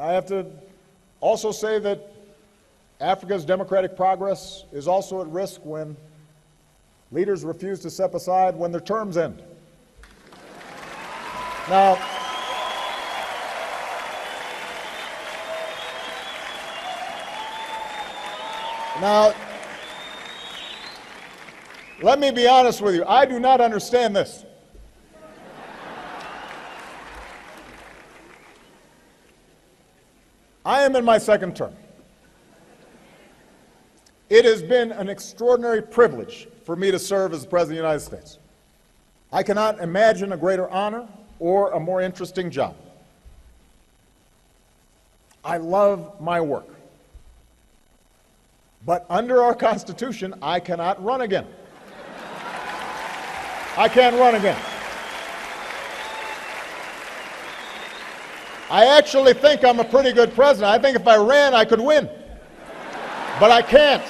I have to also say that Africa's democratic progress is also at risk when leaders refuse to step aside when their terms end. Now, let me be honest with you. I do not understand this. I am in my second term. It has been an extraordinary privilege for me to serve as the President of the United States. I cannot imagine a greater honor or a more interesting job. I love my work. But under our Constitution, I cannot run again. I can't run again. I actually think I'm a pretty good president. I think if I ran, I could win. But I can't.